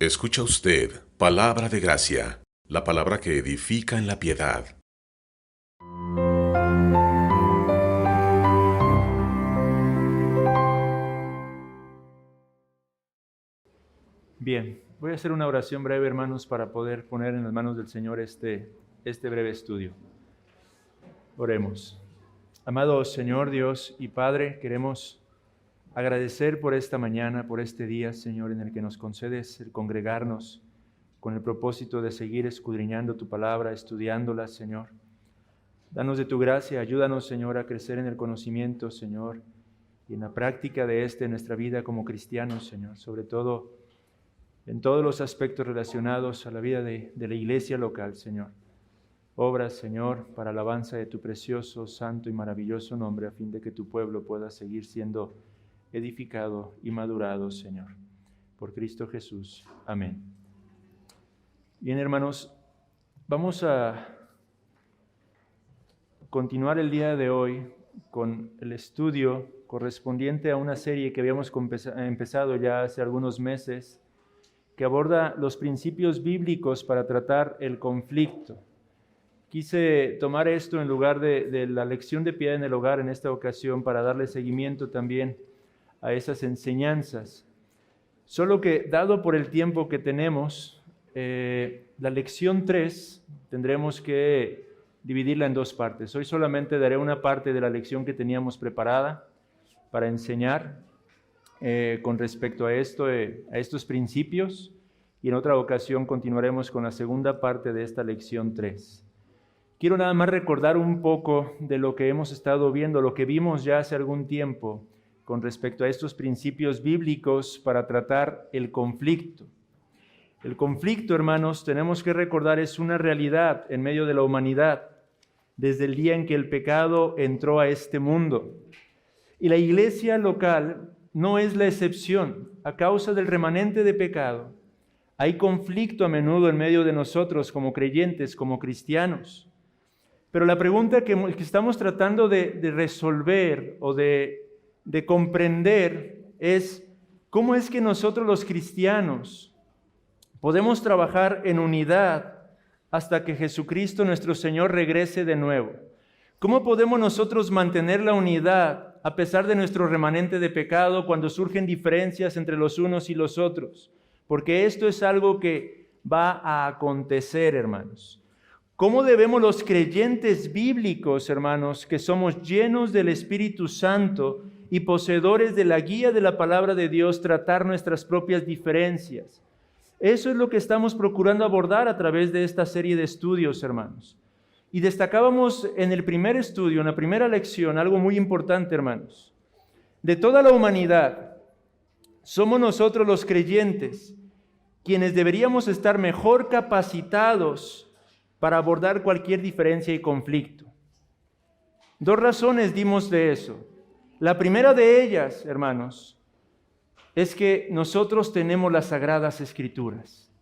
Escucha usted palabra de gracia, la palabra que edifica en la piedad. Bien, voy a hacer una oración breve, hermanos, para poder poner en las manos del Señor este breve estudio. Oremos. Amado Señor Dios y Padre, queremos agradecer por esta mañana, por este día, Señor, en el que nos concedes el congregarnos con el propósito de seguir escudriñando tu palabra, estudiándola, Señor. Danos de tu gracia, ayúdanos, Señor, a crecer en el conocimiento, Señor, y en la práctica de en nuestra vida como cristianos, Señor, sobre todo en todos los aspectos relacionados a la vida de la iglesia local, Señor. Obra, Señor, para alabanza de tu precioso, santo y maravilloso nombre, a fin de que tu pueblo pueda seguir siendo edificado y madurado, Señor. Por Cristo Jesús. Amén. Bien, hermanos, vamos a continuar el día de hoy con el estudio correspondiente a una serie que habíamos empezado ya hace algunos meses, que aborda los principios bíblicos para tratar el conflicto. Quise tomar esto en lugar de la lección de piedad en el hogar en esta ocasión para darle seguimiento también a esas enseñanzas. Solo que, dado por el tiempo que tenemos, la lección 3 tendremos que dividirla en dos partes. Hoy solamente daré una parte de la lección que teníamos preparada para enseñar con respecto a estos principios, y en otra ocasión continuaremos con la segunda parte de esta lección 3. Quiero nada más recordar un poco de lo que hemos estado viendo, lo que vimos ya hace algún tiempo con respecto a estos principios bíblicos para tratar el conflicto. El conflicto, hermanos, tenemos que recordar, es una realidad en medio de la humanidad desde el día en que el pecado entró a este mundo. Y la iglesia local no es la excepción. A causa del remanente de pecado, hay conflicto a menudo en medio de nosotros como creyentes, como cristianos. Pero la pregunta que estamos tratando de resolver o de comprender es: ¿cómo es que nosotros los cristianos podemos trabajar en unidad hasta que Jesucristo nuestro Señor regrese de nuevo? ¿Cómo podemos nosotros mantener la unidad a pesar de nuestro remanente de pecado cuando surgen diferencias entre los unos y los otros? Porque esto es algo que va a acontecer, hermanos. ¿Cómo debemos los creyentes bíblicos, hermanos, que somos llenos del Espíritu Santo y poseedores de la guía de la palabra de Dios, tratar nuestras propias diferencias? Eso es lo que estamos procurando abordar a través de esta serie de estudios, hermanos. Y destacábamos en el primer estudio, en la primera lección, algo muy importante, hermanos. De toda la humanidad, somos nosotros los creyentes quienes deberíamos estar mejor capacitados para abordar cualquier diferencia y conflicto. Dos razones dimos de eso. La primera de ellas, hermanos, es que nosotros tenemos las Sagradas Escrituras.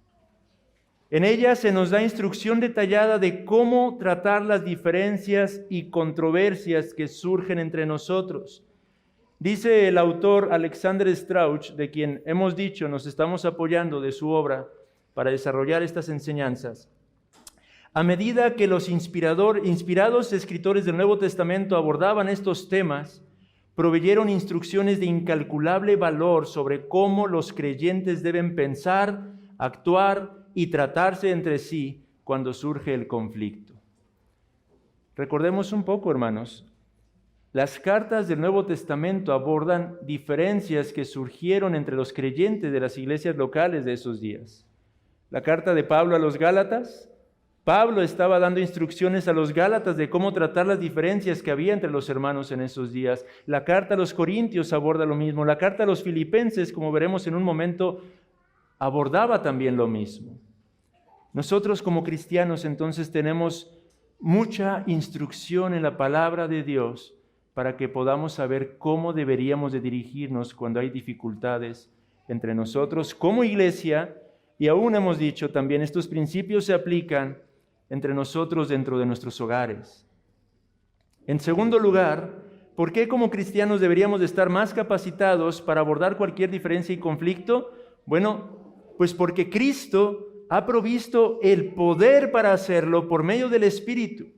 En ellas se nos da instrucción detallada de cómo tratar las diferencias y controversias que surgen entre nosotros. Dice el autor Alexander Strauch, de quien hemos dicho nos estamos apoyando de su obra para desarrollar estas enseñanzas: a medida que los inspirados escritores del Nuevo Testamento abordaban estos temas, proveyeron instrucciones de incalculable valor sobre cómo los creyentes deben pensar, actuar y tratarse entre sí cuando surge el conflicto. Recordemos un poco, hermanos. Las cartas del Nuevo Testamento abordan diferencias que surgieron entre los creyentes de las iglesias locales de esos días. La carta de Pablo a los Gálatas, Pablo estaba dando instrucciones a los Gálatas de cómo tratar las diferencias que había entre los hermanos en esos días. La carta a los Corintios aborda lo mismo. La carta a los Filipenses, como veremos en un momento, abordaba también lo mismo. Nosotros como cristianos entonces tenemos mucha instrucción en la palabra de Dios para que podamos saber cómo deberíamos de dirigirnos cuando hay dificultades entre nosotros como iglesia, y aún hemos dicho también estos principios se aplican entre nosotros dentro de nuestros hogares. En segundo lugar, ¿por qué como cristianos deberíamos de estar más capacitados para abordar cualquier diferencia y conflicto? Bueno, Pues porque Cristo ha provisto el poder para hacerlo por medio del Espíritu,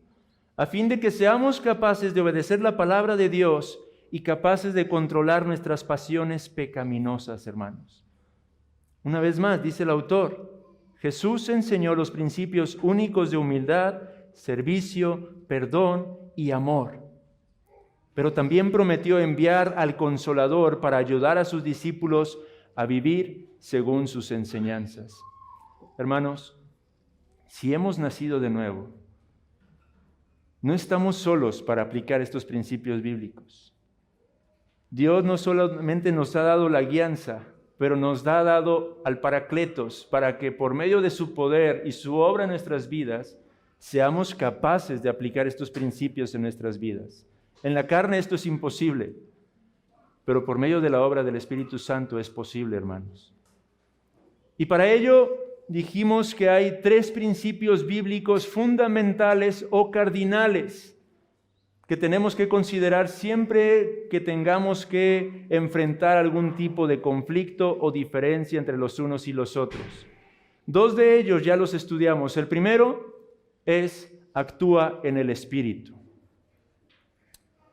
a fin de que seamos capaces de obedecer la palabra de Dios y capaces de controlar nuestras pasiones pecaminosas, hermanos. Una vez más, dice el autor, Jesús enseñó los principios únicos de humildad, servicio, perdón y amor. Pero también prometió enviar al Consolador para ayudar a sus discípulos a vivir según sus enseñanzas. Hermanos, si hemos nacido de nuevo, no estamos solos para aplicar estos principios bíblicos. Dios no solamente nos ha dado la guianza, pero nos ha dado al Paracletos para que por medio de su poder y su obra en nuestras vidas, seamos capaces de aplicar estos principios en nuestras vidas. En la carne esto es imposible, pero por medio de la obra del Espíritu Santo es posible, hermanos. Y para ello dijimos que hay 3 principios bíblicos fundamentales o cardinales que tenemos que considerar siempre que tengamos que enfrentar algún tipo de conflicto o diferencia entre los unos y los otros. 2 de ellos ya los estudiamos. El primero es actúa en el Espíritu.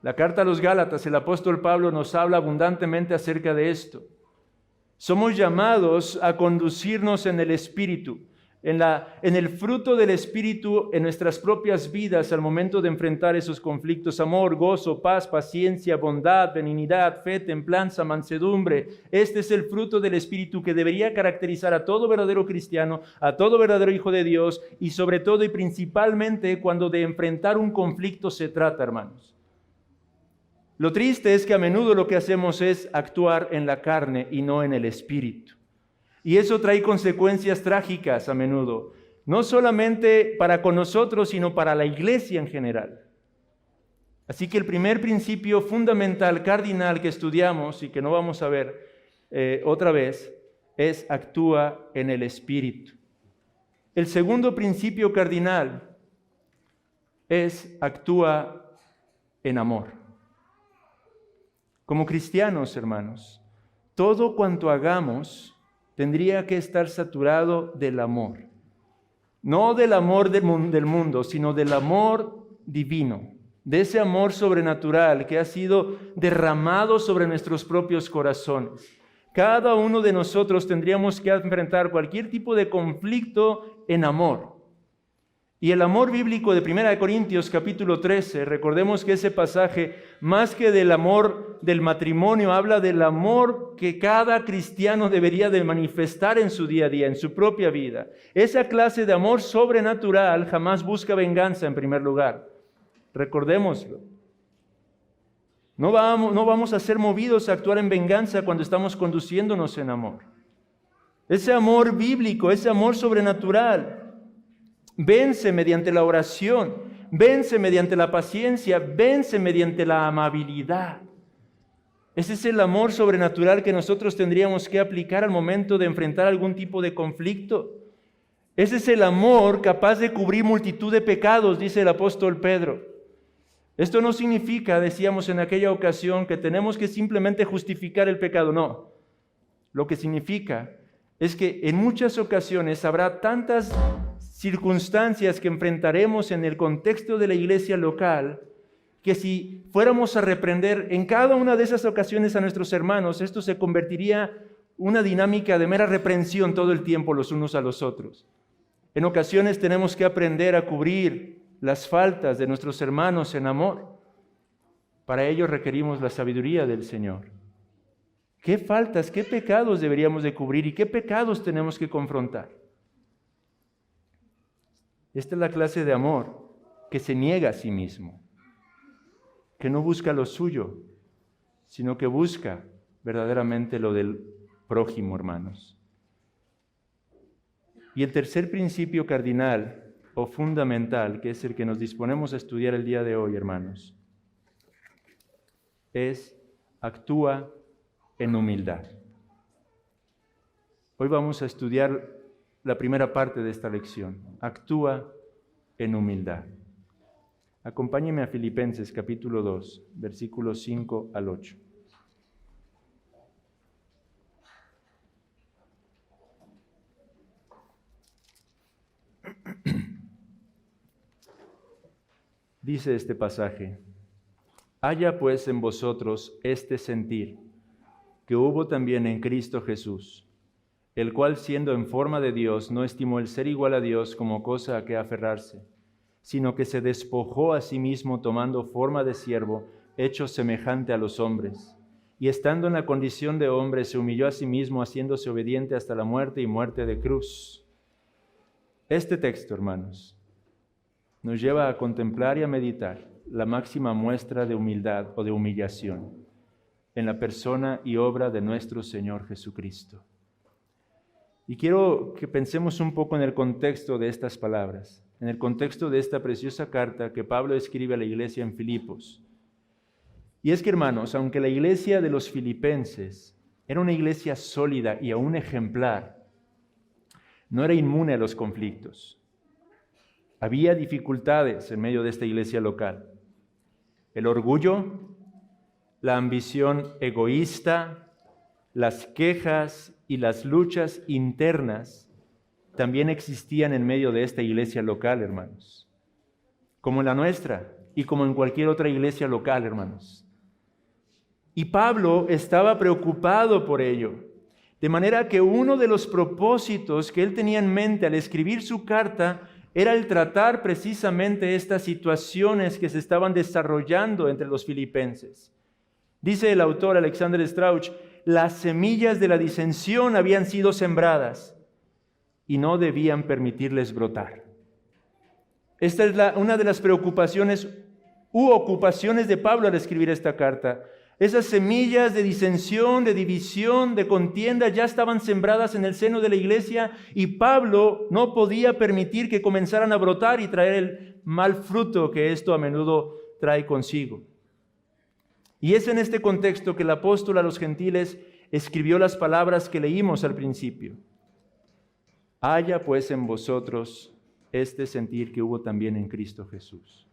La carta a los Gálatas, el apóstol Pablo nos habla abundantemente acerca de esto. Somos llamados a conducirnos en el Espíritu, en el fruto del Espíritu en nuestras propias vidas al momento de enfrentar esos conflictos: amor, gozo, paz, paciencia, bondad, benignidad, fe, templanza, mansedumbre. Este es el fruto del Espíritu que debería caracterizar a todo verdadero cristiano, a todo verdadero hijo de Dios, y sobre todo y principalmente cuando de enfrentar un conflicto se trata, hermanos. Lo triste es que a menudo lo que hacemos es actuar en la carne y no en el Espíritu. Y eso trae consecuencias trágicas a menudo, no solamente para con nosotros, sino para la iglesia en general. Así que el primer principio fundamental, cardinal que estudiamos y que no vamos a ver otra vez, es actúa en el Espíritu. El segundo principio cardinal es actúa en amor. Como cristianos, hermanos, todo cuanto hagamos tendría que estar saturado del amor. No del amor del mundo, sino del amor divino, de ese amor sobrenatural que ha sido derramado sobre nuestros propios corazones. Cada uno de nosotros tendríamos que enfrentar cualquier tipo de conflicto en amor. Y el amor bíblico de 1 Corintios capítulo 13, recordemos que ese pasaje, más que del amor del matrimonio, habla del amor que cada cristiano debería de manifestar en su día a día, en su propia vida. Esa clase de amor sobrenatural jamás busca venganza en primer lugar. Recordémoslo. No vamos a ser movidos a actuar en venganza cuando estamos conduciéndonos en amor. Ese amor bíblico, ese amor sobrenatural, vence mediante la oración, vence mediante la paciencia, vence mediante la amabilidad. Ese es el amor sobrenatural que nosotros tendríamos que aplicar al momento de enfrentar algún tipo de conflicto. Ese es el amor capaz de cubrir multitud de pecados, dice el apóstol Pedro. Esto no significa, decíamos en aquella ocasión, que tenemos que simplemente justificar el pecado, no. Lo que significa es que en muchas ocasiones habrá tantas circunstancias que enfrentaremos en el contexto de la iglesia local, que si fuéramos a reprender en cada una de esas ocasiones a nuestros hermanos, esto se convertiría en una dinámica de mera reprensión todo el tiempo los unos a los otros. En ocasiones tenemos que aprender a cubrir las faltas de nuestros hermanos en amor. Para ello requerimos la sabiduría del Señor. ¿Qué faltas, qué pecados deberíamos de cubrir y qué pecados tenemos que confrontar? Esta es la clase de amor que se niega a sí mismo, que no busca lo suyo, sino que busca verdaderamente lo del prójimo, hermanos. Y el tercer principio cardinal o fundamental, que es el que nos disponemos a estudiar el día de hoy, hermanos, es actúa en humildad. Hoy vamos a estudiar la primera parte de esta lección. Actúa en humildad. Acompáñeme a Filipenses capítulo 2, versículos 5 al 8. Dice este pasaje: haya pues en vosotros este sentir que hubo también en Cristo Jesús, el cual siendo en forma de Dios no estimó el ser igual a Dios como cosa a que aferrarse, sino que se despojó a sí mismo tomando forma de siervo, hecho semejante a los hombres. Y estando en la condición de hombre, se humilló a sí mismo, haciéndose obediente hasta la muerte y muerte de cruz. Este texto, hermanos, nos lleva a contemplar y a meditar la máxima muestra de humildad o de humillación en la persona y obra de nuestro Señor Jesucristo. Y quiero que pensemos un poco en el contexto de estas palabras, en el contexto de esta preciosa carta que Pablo escribe a la iglesia en Filipos. Y es que, hermanos, aunque la iglesia de los filipenses era una iglesia sólida y aún ejemplar, no era inmune a los conflictos. Había dificultades en medio de esta iglesia local. El orgullo, la ambición egoísta, las quejas y las luchas internas también existían en medio de esta iglesia local, hermanos. Como en la nuestra y como en cualquier otra iglesia local, hermanos. Y Pablo estaba preocupado por ello, de manera que uno de los propósitos que él tenía en mente al escribir su carta era el tratar precisamente estas situaciones que se estaban desarrollando entre los filipenses. Dice el autor Alexander Strauch: las semillas de la disensión habían sido sembradas y no debían permitirles brotar. Esta es una de las preocupaciones u ocupaciones de Pablo al escribir esta carta. Esas semillas de disensión, de división, de contienda ya estaban sembradas en el seno de la iglesia y Pablo no podía permitir que comenzaran a brotar y traer el mal fruto que esto a menudo trae consigo. Y es en este contexto que el apóstol a los gentiles escribió las palabras que leímos al principio. Haya pues en vosotros este sentir que hubo también en Cristo Jesús.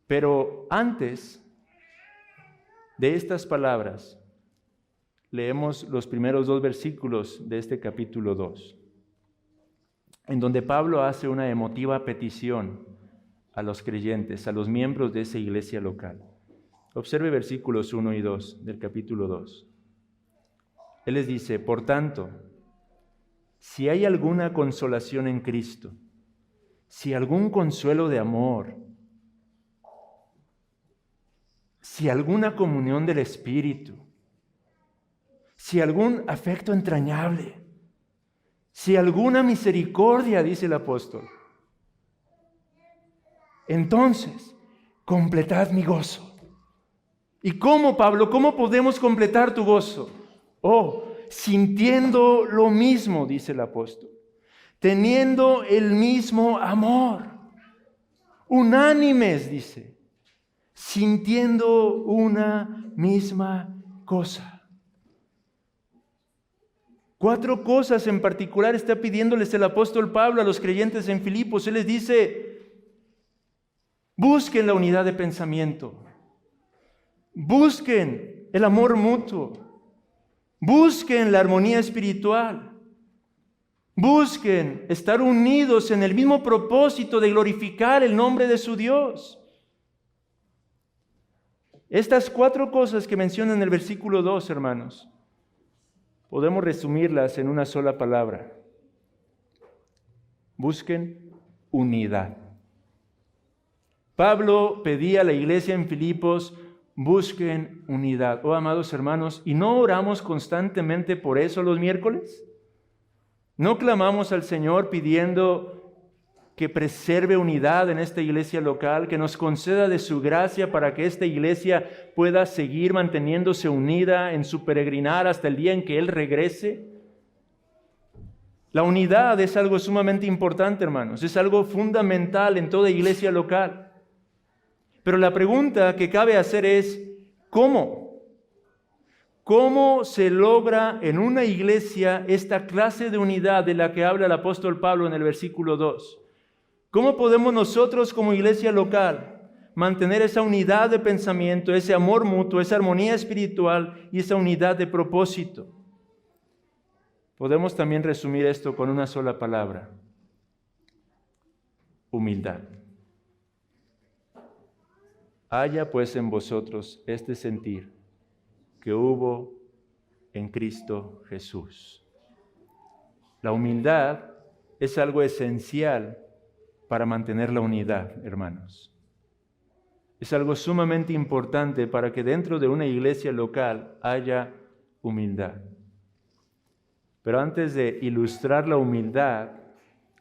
Pero antes de estas palabras, leemos los primeros 2 versículos de este capítulo 2, en donde Pablo hace una emotiva petición a los creyentes, a los miembros de esa iglesia local. Observe versículos 1 y 2 del capítulo 2. Él les dice: por tanto, si hay alguna consolación en Cristo, si algún consuelo de amor, si alguna comunión del Espíritu, si algún afecto entrañable, si alguna misericordia, dice el apóstol, entonces completad mi gozo. ¿Y cómo, Pablo? ¿Cómo podemos completar tu gozo? Sintiendo lo mismo, dice el apóstol, teniendo el mismo amor, unánimes, dice, sintiendo una misma cosa. 4 cosas en particular está pidiéndoles el apóstol Pablo a los creyentes en Filipos. Él les dice: busquen la unidad de pensamiento, busquen el amor mutuo, busquen la armonía espiritual, busquen estar unidos en el mismo propósito de glorificar el nombre de su Dios. Estas 4 cosas que menciona en el versículo 2, hermanos, podemos resumirlas en una sola palabra. Busquen unidad. Pablo pedía a la iglesia en Filipos: busquen unidad. Amados hermanos, ¿y no oramos constantemente por eso los miércoles? ¿No clamamos al Señor pidiendo que preserve unidad en esta iglesia local, que nos conceda de su gracia para que esta iglesia pueda seguir manteniéndose unida en su peregrinar hasta el día en que Él regrese? La unidad es algo sumamente importante, hermanos, es algo fundamental en toda iglesia local. Pero la pregunta que cabe hacer es: ¿cómo? ¿Cómo se logra en una iglesia esta clase de unidad de la que habla el apóstol Pablo en el versículo 2? ¿Cómo podemos nosotros como iglesia local mantener esa unidad de pensamiento, ese amor mutuo, esa armonía espiritual y esa unidad de propósito? Podemos también resumir esto con una sola palabra: humildad. Haya pues en vosotros este sentir que hubo en Cristo Jesús. La humildad es algo esencial para mantener la unidad, hermanos. Es algo sumamente importante para que dentro de una iglesia local haya humildad. Pero antes de ilustrar la humildad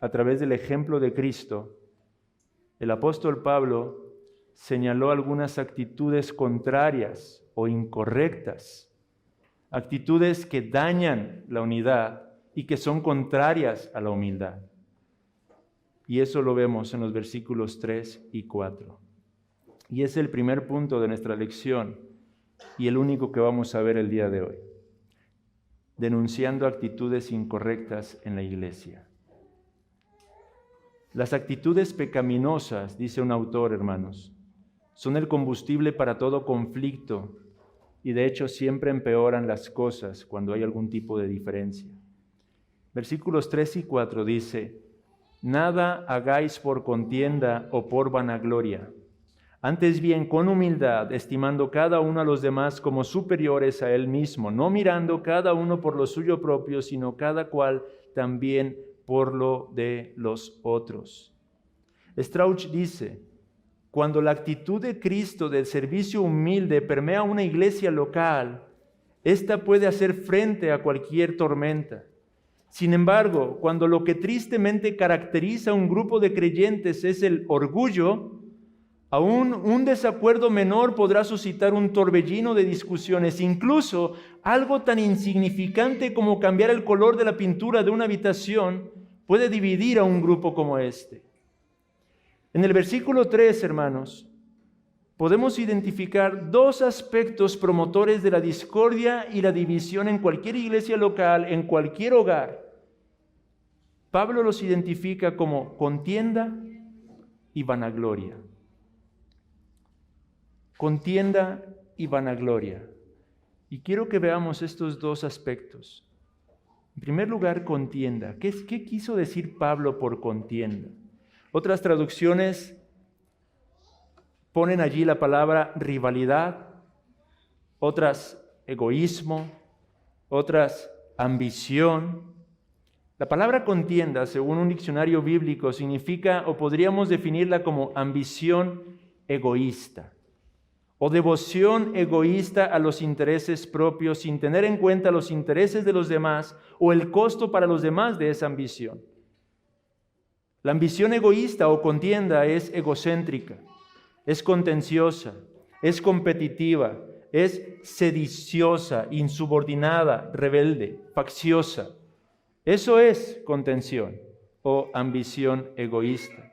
a través del ejemplo de Cristo, el apóstol Pablo señaló algunas actitudes contrarias o incorrectas, actitudes que dañan la unidad y que son contrarias a la humildad. Y eso lo vemos en los versículos 3 y 4. Y es el primer punto de nuestra lección y el único que vamos a ver el día de hoy. Denunciando actitudes incorrectas en la iglesia. Las actitudes pecaminosas, dice un autor, hermanos, son el combustible para todo conflicto y de hecho siempre empeoran las cosas cuando hay algún tipo de diferencia. Versículos 3 y 4 dice: nada hagáis por contienda o por vanagloria, antes bien con humildad, estimando cada uno a los demás como superiores a él mismo, no mirando cada uno por lo suyo propio, sino cada cual también por lo de los otros. Strauch dice: cuando la actitud de Cristo del servicio humilde permea una iglesia local, ésta puede hacer frente a cualquier tormenta. Sin embargo, cuando lo que tristemente caracteriza a un grupo de creyentes es el orgullo, aún un desacuerdo menor podrá suscitar un torbellino de discusiones, incluso algo tan insignificante como cambiar el color de la pintura de una habitación puede dividir a un grupo como este. En el versículo 3, hermanos, podemos identificar dos aspectos promotores de la discordia y la división en cualquier iglesia local, en cualquier hogar. Pablo los identifica como contienda y vanagloria. Contienda y vanagloria. Y quiero que veamos estos dos aspectos. En primer lugar, contienda. ¿Qué quiso decir Pablo por contienda? Otras traducciones ponen allí la palabra rivalidad, otras egoísmo, otras ambición. La palabra contienda, según un diccionario bíblico, significa, o podríamos definirla como ambición egoísta, o devoción egoísta a los intereses propios sin tener en cuenta los intereses de los demás o el costo para los demás de esa ambición. La ambición egoísta o contienda es egocéntrica, es contenciosa, es competitiva, es sediciosa, insubordinada, rebelde, facciosa. Eso es contención o ambición egoísta.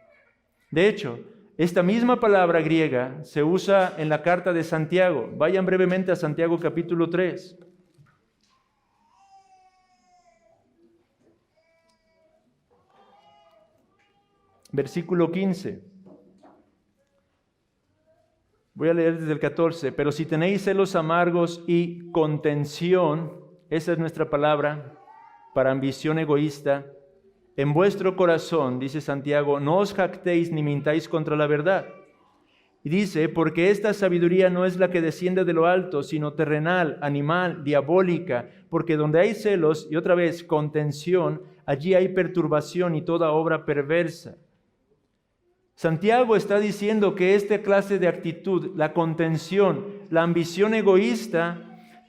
De hecho, esta misma palabra griega se usa en la carta de Santiago. Vayan brevemente a Santiago capítulo 3. Versículo 15. Voy a leer desde el 14. Pero si tenéis celos amargos y contención, esa es nuestra palabra para ambición egoísta, en vuestro corazón, dice Santiago, no os jactéis ni mintáis contra la verdad. Y dice, porque esta sabiduría no es la que desciende de lo alto, sino terrenal, animal, diabólica, porque donde hay celos, y otra vez contención, allí hay perturbación y toda obra perversa. Santiago está diciendo que esta clase de actitud, la contención, la ambición egoísta,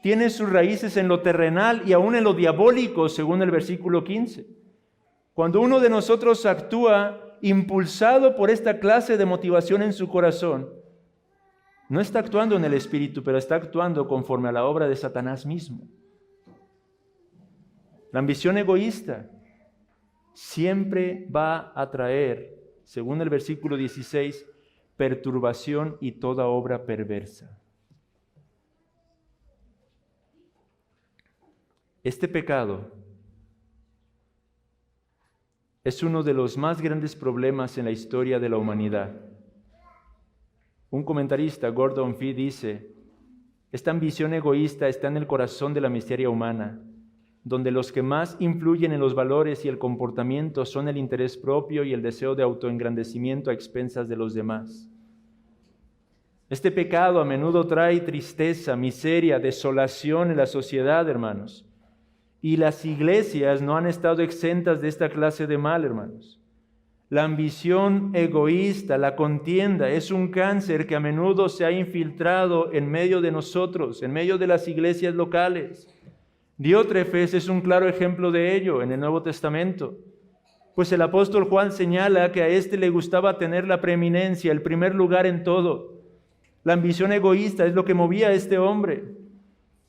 tiene sus raíces en lo terrenal y aún en lo diabólico, según el versículo 15. Cuando uno de nosotros actúa impulsado por esta clase de motivación en su corazón, no está actuando en el Espíritu, pero está actuando conforme a la obra de Satanás mismo. La ambición egoísta siempre va a traer, según el versículo 16, perturbación y toda obra perversa. Este pecado es uno de los más grandes problemas en la historia de la humanidad. Un comentarista, Gordon Fee, dice, esta ambición egoísta está en el corazón de la miseria humana, donde los que más influyen en los valores y el comportamiento son el interés propio y el deseo de autoengrandecimiento a expensas de los demás. Este pecado a menudo trae tristeza, miseria, desolación en la sociedad, hermanos. Y las iglesias no han estado exentas de esta clase de mal, hermanos. La ambición egoísta, la contienda, es un cáncer que a menudo se ha infiltrado en medio de nosotros, en medio de las iglesias locales. Diótrefes es un claro ejemplo de ello en el Nuevo Testamento. Pues el apóstol Juan señala que a éste le gustaba tener la preeminencia, el primer lugar en todo. La ambición egoísta es lo que movía a este hombre.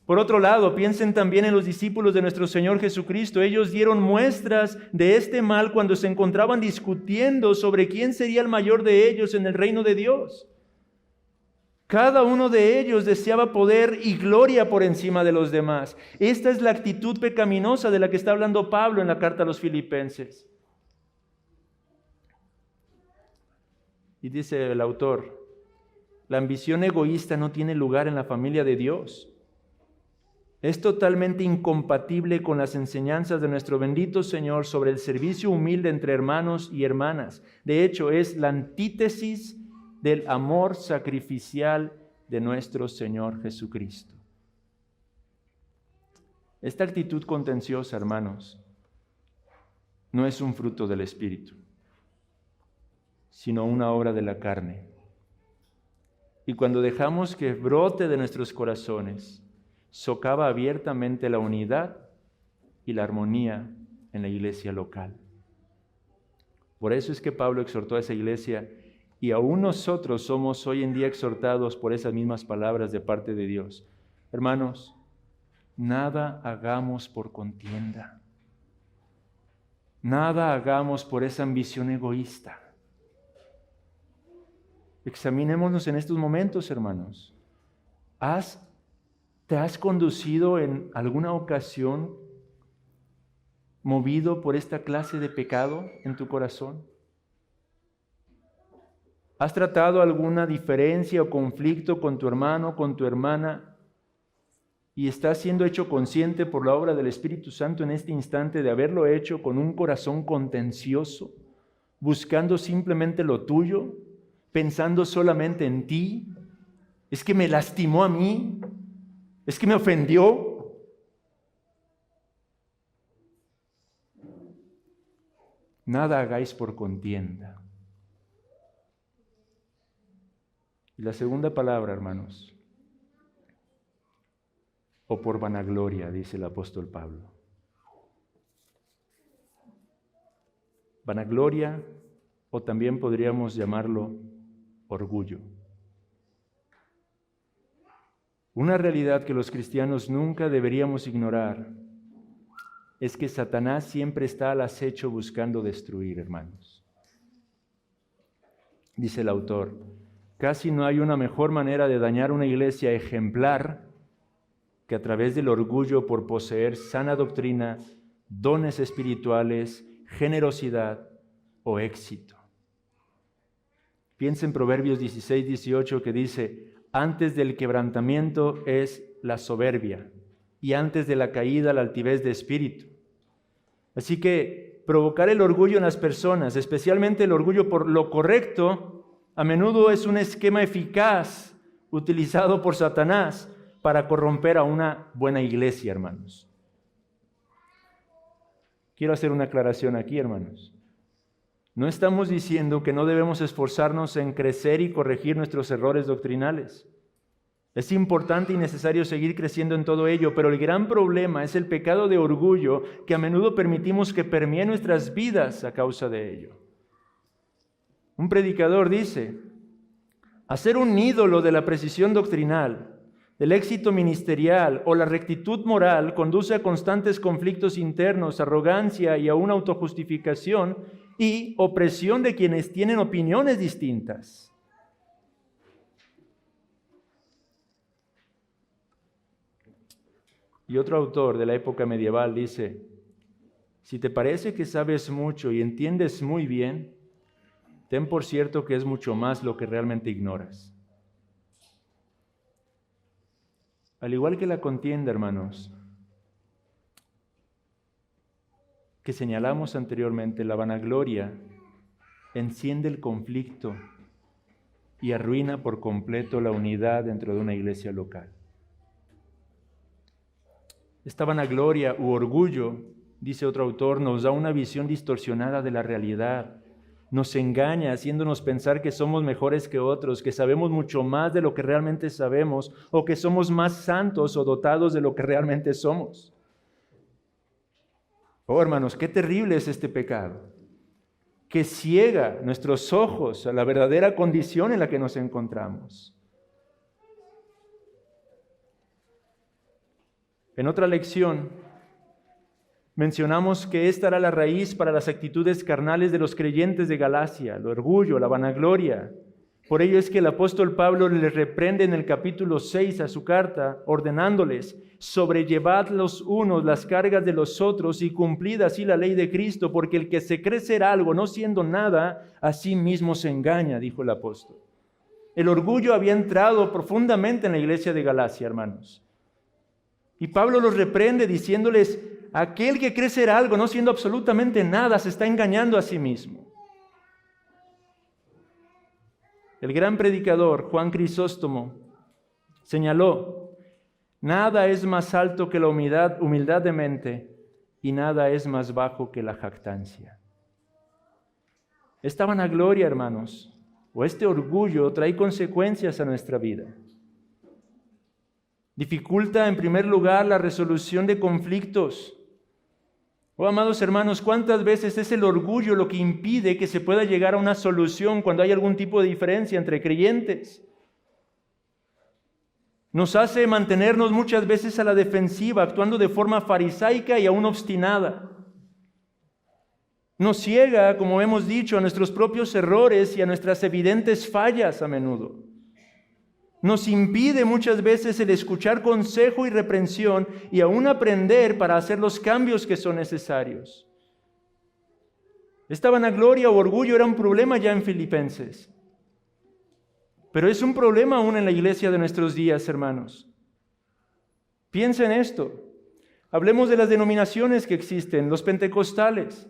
Por otro lado, piensen también en los discípulos de nuestro Señor Jesucristo. Ellos dieron muestras de este mal cuando se encontraban discutiendo sobre quién sería el mayor de ellos en el reino de Dios. Cada uno de ellos deseaba poder y gloria por encima de los demás. Esta es la actitud pecaminosa de la que está hablando Pablo en la carta a los Filipenses. Y dice el autor, la ambición egoísta no tiene lugar en la familia de Dios. Es totalmente incompatible con las enseñanzas de nuestro bendito Señor sobre el servicio humilde entre hermanos y hermanas. De hecho, es la antítesis del amor sacrificial de nuestro Señor Jesucristo. Esta actitud contenciosa, hermanos, no es un fruto del Espíritu, sino una obra de la carne. Y cuando dejamos que brote de nuestros corazones, socava abiertamente la unidad y la armonía en la iglesia local. Por eso es que Pablo exhortó a esa iglesia, y aún nosotros somos hoy en día exhortados por esas mismas palabras de parte de Dios. Hermanos, nada hagamos por contienda. Nada hagamos por esa ambición egoísta. Examinémonos en estos momentos, hermanos. ¿Te has conducido en alguna ocasión movido por esta clase de pecado en tu corazón? ¿Has tratado alguna diferencia o conflicto con tu hermano, con tu hermana, y estás siendo hecho consciente por la obra del Espíritu Santo en este instante de haberlo hecho con un corazón contencioso, buscando simplemente lo tuyo, pensando solamente en ti? ¿Es que me lastimó a mí? ¿Es que me ofendió? Nada hagáis por contienda. Y la segunda palabra, hermanos, o por vanagloria, dice el apóstol Pablo. Vanagloria, o también podríamos llamarlo orgullo. Una realidad que los cristianos nunca deberíamos ignorar es que Satanás siempre está al acecho buscando destruir, hermanos. Dice el autor, casi no hay una mejor manera de dañar una iglesia ejemplar que a través del orgullo por poseer sana doctrina, dones espirituales, generosidad o éxito. Piensa en Proverbios 16, 18 que dice, antes del quebrantamiento es la soberbia y antes de la caída la altivez de espíritu. Así que provocar el orgullo en las personas, especialmente el orgullo por lo correcto, a menudo es un esquema eficaz utilizado por Satanás para corromper a una buena iglesia, hermanos. Quiero hacer una aclaración aquí, hermanos. No estamos diciendo que no debemos esforzarnos en crecer y corregir nuestros errores doctrinales. Es importante y necesario seguir creciendo en todo ello, pero el gran problema es el pecado de orgullo que a menudo permitimos que permee nuestras vidas a causa de ello. Un predicador dice, hacer un ídolo de la precisión doctrinal, del éxito ministerial o la rectitud moral conduce a constantes conflictos internos, arrogancia y a una autojustificación y opresión de quienes tienen opiniones distintas. Y otro autor de la época medieval dice, si te parece que sabes mucho y entiendes muy bien, ten por cierto que es mucho más lo que realmente ignoras. Al igual que la contienda, hermanos, que señalamos anteriormente, la vanagloria enciende el conflicto y arruina por completo la unidad dentro de una iglesia local. Esta vanagloria u orgullo, dice otro autor, nos da una visión distorsionada de la realidad. Nos engaña haciéndonos pensar que somos mejores que otros, que sabemos mucho más de lo que realmente sabemos, o que somos más santos o dotados de lo que realmente somos. Oh, hermanos, qué terrible es este pecado, que ciega nuestros ojos a la verdadera condición en la que nos encontramos. En otra lección, mencionamos que esta era la raíz para las actitudes carnales de los creyentes de Galacia, el orgullo, la vanagloria. Por ello es que el apóstol Pablo les reprende en el capítulo 6 a su carta, ordenándoles: sobrellevad los unos las cargas de los otros y cumplid así la ley de Cristo, porque el que se cree ser algo no siendo nada, a sí mismo se engaña, dijo el apóstol. El orgullo había entrado profundamente en la iglesia de Galacia, hermanos. Y Pablo los reprende diciéndoles: aquel que cree ser algo, no siendo absolutamente nada, se está engañando a sí mismo. El gran predicador Juan Crisóstomo señaló: nada es más alto que la humildad de mente, y nada es más bajo que la jactancia. Esta vanagloria, hermanos, o este orgullo trae consecuencias a nuestra vida. Dificulta, en primer lugar, la resolución de conflictos. Oh, amados hermanos, ¿cuántas veces es el orgullo lo que impide que se pueda llegar a una solución cuando hay algún tipo de diferencia entre creyentes? Nos hace mantenernos muchas veces a la defensiva, actuando de forma farisaica y aún obstinada. Nos ciega, como hemos dicho, a nuestros propios errores y a nuestras evidentes fallas a menudo. Nos impide muchas veces el escuchar consejo y reprensión y aún aprender para hacer los cambios que son necesarios. Esta vanagloria o orgullo era un problema ya en Filipenses, pero es un problema aún en la iglesia de nuestros días, hermanos. Piensa en esto. Hablemos de las denominaciones que existen, los pentecostales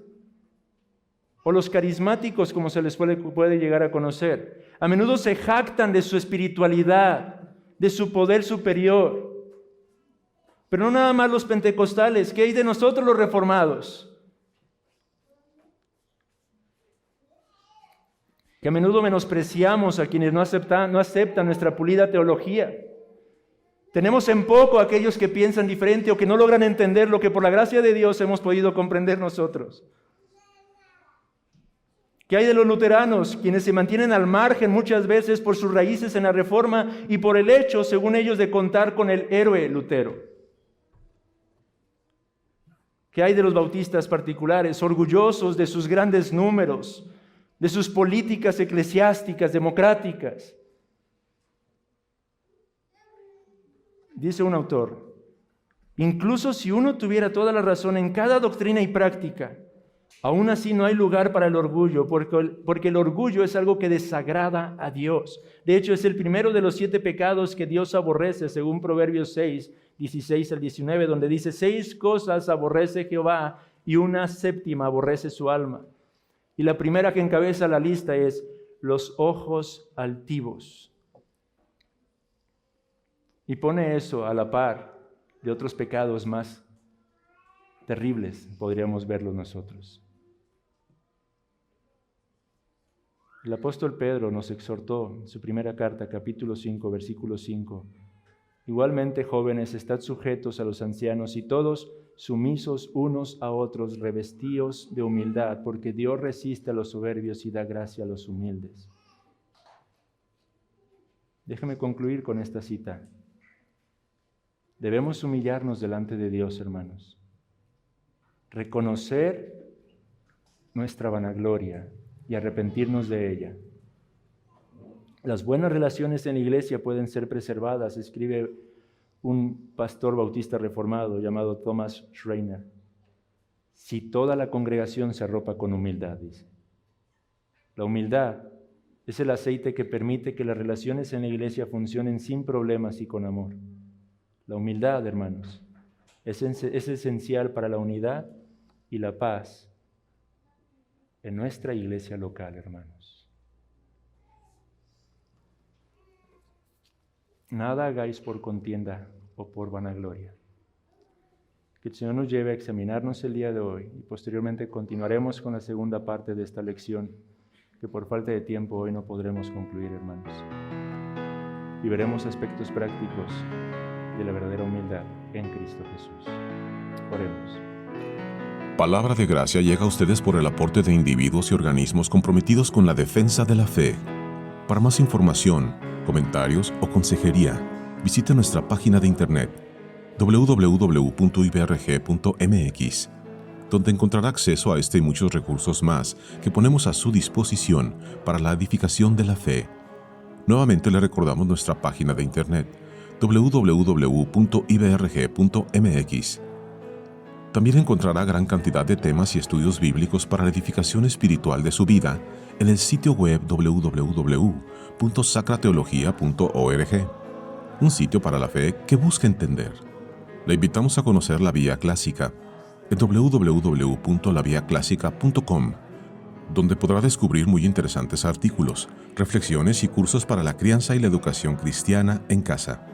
o los carismáticos, como se les puede llegar a conocer. A menudo se jactan de su espiritualidad, de su poder superior. Pero no nada más los pentecostales, ¿qué hay de nosotros los reformados? Que a menudo menospreciamos a quienes no aceptan nuestra pulida teología. Tenemos en poco a aquellos que piensan diferente o que no logran entender lo que por la gracia de Dios hemos podido comprender nosotros. ¿Qué hay de los luteranos, quienes se mantienen al margen muchas veces por sus raíces en la Reforma y por el hecho, según ellos, de contar con el héroe Lutero? ¿Qué hay de los bautistas particulares, orgullosos de sus grandes números, de sus políticas eclesiásticas, democráticas? Dice un autor: incluso si uno tuviera toda la razón en cada doctrina y práctica, aún así no hay lugar para el orgullo, porque el orgullo es algo que desagrada a Dios. De hecho, es el primero de los 7 pecados que Dios aborrece, según Proverbios 6, 16 al 19, donde dice: 6 cosas aborrece Jehová y una 7ª aborrece su alma. Y la primera que encabeza la lista es los ojos altivos. Y pone eso a la par de otros pecados más terribles, podríamos verlos nosotros. El apóstol Pedro nos exhortó en su primera carta, capítulo 5, versículo 5. Igualmente, jóvenes, estad sujetos a los ancianos y todos sumisos unos a otros, revestidos de humildad, porque Dios resiste a los soberbios y da gracia a los humildes. Déjame concluir con esta cita. Debemos humillarnos delante de Dios, hermanos. Reconocer nuestra vanagloria y arrepentirnos de ella. Las buenas relaciones en la iglesia pueden ser preservadas, escribe un pastor bautista reformado llamado Thomas Schreiner, si toda la congregación se arropa con humildad, dice. La humildad es el aceite que permite que las relaciones en la iglesia funcionen sin problemas y con amor. La humildad, hermanos, es esencial para la unidad y la paz en nuestra iglesia local, hermanos. Nada hagáis por contienda o por vanagloria. Que el Señor nos lleve a examinarnos el día de hoy y posteriormente continuaremos con la segunda parte de esta lección, que por falta de tiempo hoy no podremos concluir, hermanos. Y veremos aspectos prácticos de la verdadera humildad en Cristo Jesús. Oremos. Palabra de Gracia llega a ustedes por el aporte de individuos y organismos comprometidos con la defensa de la fe. Para más información, comentarios o consejería, visite nuestra página de internet www.ibrg.mx, donde encontrará acceso a este y muchos recursos más que ponemos a su disposición para la edificación de la fe. Nuevamente le recordamos nuestra página de internet www.ibrg.mx. También encontrará gran cantidad de temas y estudios bíblicos para la edificación espiritual de su vida en el sitio web www.sacrateología.org, un sitio para la fe que busca entender. Le invitamos a conocer la Vía Clásica en www.laviaclásica.com, donde podrá descubrir muy interesantes artículos, reflexiones y cursos para la crianza y la educación cristiana en casa.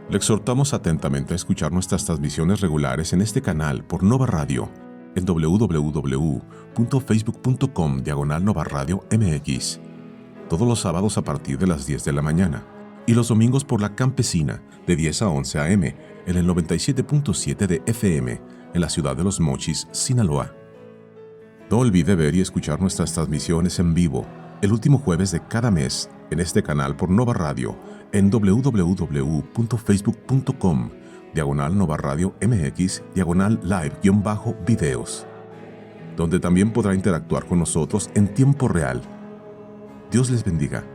Le exhortamos atentamente a escuchar nuestras transmisiones regulares en este canal por Nova Radio en www.facebook.com/Nova Radio MX, todos los sábados a partir de las 10 de la mañana y los domingos por la Campesina de 10 a 11 a.m. en el 97.7 de FM en la ciudad de Los Mochis, Sinaloa. No olvide ver y escuchar nuestras transmisiones en vivo el último jueves de cada mes en este canal por Nova Radio en www.facebook.com/Nova Radio MX/live-videos, donde también podrá interactuar con nosotros en tiempo real. Dios les bendiga.